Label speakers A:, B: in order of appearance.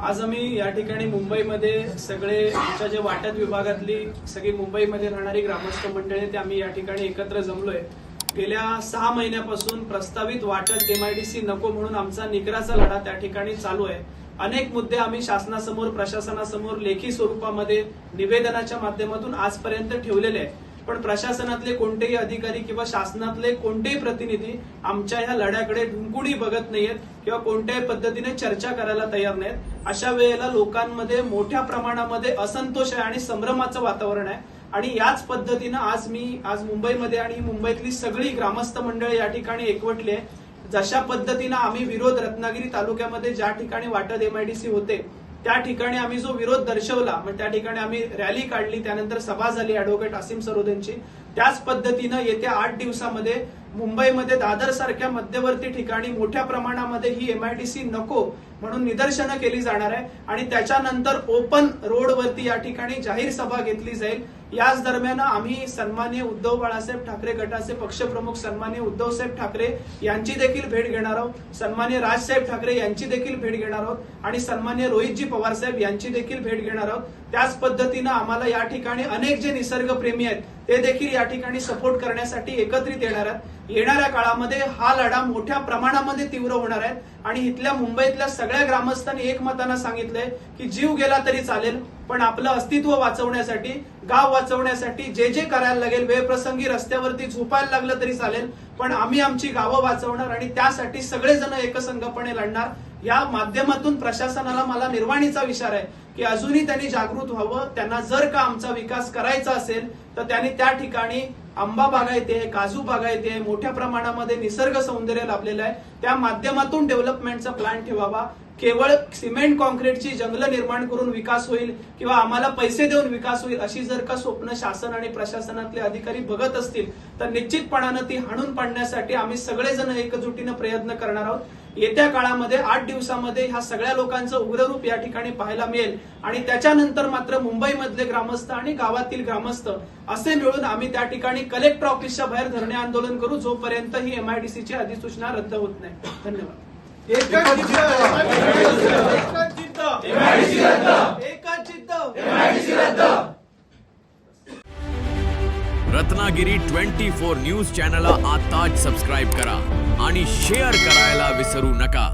A: आज आम्ही या ठिकाणी मुंबईमध्ये सगळे आमच्या जे वाटत विभागातली सगळी मुंबईमध्ये राहणारी ग्रामस्थ मंडळी ते आम्ही या ठिकाणी एकत्र जमलोय। गेल्या 6 महिन्यापासून प्रस्तावित वाटत एमआयडीसी नको म्हणून आमचा निकराचा लढा त्या ठिकाणी चालू आहे। अनेक मुद्दे आम्ही शासनासमोर प्रशासनासमोर लेखी स्वरूपामध्ये निवेदनाच्या माध्यमातून आजपर्यंत ठेवलेले आहे, पण प्रशासनातले कोणतेही अधिकारी किंवा शासनातले कोणतेही प्रतिनिधी आमच्या ह्या लढ्याकडे ढुंकुणी बघत नाहीयेत किंवा कोणत्याही पद्धतीने चर्चा करायला तयार नाहीत। अशा वेळेला लोकांमध्ये मोठ्या प्रमाणामध्ये असंतोष आहे आणि संभ्रमाचं वातावरण आहे आणि याच पद्धतीने आज मुंबईमध्ये आणि मुंबईतली सगळी ग्रामस्थ मंडळी या ठिकाणी एकवटली आहे। जशा पद्धतीने आम्ही विरोध रत्नागिरी तालुक्यामध्ये ज्या ठिकाणी वाटत एमआयडीसी होते त्या ठिकाणी आम्ही जो विरोध दर्शवला, मग त्या ठिकाणी आम्ही रॅली काढली, त्यानंतर सभा झाली ऍडव्होकेट आसिम सरोदेंची। त्याच पद्धतीने येत्या 8 दिवसामध्ये मुंबईमध्ये दादर सारख्या मध्यवर्ती ठिकाणी मोठ्या प्रमाणामध्ये ही एमआयडीसी नको म्हणून निदर्शनं केली जाणार आहे आणि त्याच्यानंतर ओपन रोडवरती या ठिकाणी जाहीर सभा घेतली जाईल। याच दरम्यान आम्ही सन्माननीय उद्धव बाळासाहेब ठाकरे गटाचे पक्षप्रमुख सन्माननीय उद्धवसाहेब ठाकरे यांची देखील भेट घेणार आहोत, सन्माननीय राजसाहेब ठाकरे यांची देखील भेट घेणार आहोत आणि सन्माननीय रोहितजी पवार साहेब यांची देखील भेट घेणार आहोत। त्याच पद्धतीने आम्हाला या ठिकाणी अनेक जे निसर्गप्रेमी आहेत ते देखील या ठिकाणी सपोर्ट करण्यासाठी एकत्रित येणार आहेत। येणाऱ्या काळामध्ये हा लढा मोठ्या प्रमाणामध्ये तीव्र होणार आहे आणि इथल्या मुंबईतल्या सगळ्या ग्रामस्थांनी एकमतानं सांगितलंय की जीव गेला तरी चालेल, पण आपलं अस्तित्व वाचवण्यासाठी, गाव वाचवण्यासाठी जे जे करायला लागेल, वेळप्रसंगी रस्त्यावरती झोपायला लागलं तरी चालेल, पण आम्ही आमची गावं वाचवणार आणि त्यासाठी सगळेजण एकसंघपणे लढणार। या माध्यमातून प्रशासनाला मला निर्वाणीचा इशारा आहे की अजूनही त्यांनी जागृत व्हावं। त्यांना जर का आमचा विकास करायचा असेल तर त्यांनी त्या ठिकाणी आंबा बागायती आहे, काजू बागायती आहे, मोठ्या प्रमाणामध्ये निसर्ग सौंदर्य लाभलेलं आहे, त्या माध्यमातून डेव्हलपमेंटचा प्लॅन ठेवावा। केवळ सिमेंट कॉन्क्रीटची जंगल निर्माण करून विकास होईल किंवा आम्हाला पैसे देऊन विकास होईल अशी जर का स्वप्न शासन आणि प्रशासनातले अधिकारी बघत असतील तर निश्चितपणानं ती हाणून पाडण्यासाठी आम्ही सगळेजण एकजुटीनं प्रयत्न करणार आहोत। येत्या काळामध्ये 8 दिवसामध्ये ह्या सगळ्या लोकांचं उग्र रूप या ठिकाणी पाहायला मिळेल आणि त्याच्यानंतर मात्र मुंबईमधले ग्रामस्थ आणि गावातील ग्रामस्थ असे मिळून आम्ही त्या ठिकाणी कलेक्टर ऑफिसच्या बाहेर धरणे आंदोलन करू जोपर्यंत ही एमआयडीसीची अधिसूचना रद्द होत नाही। धन्यवाद।
B: रत्नागिरी 24 न्यूज चॅनलला आताच सबस्क्राइब करा आणि शेअर करायला विसरू नका।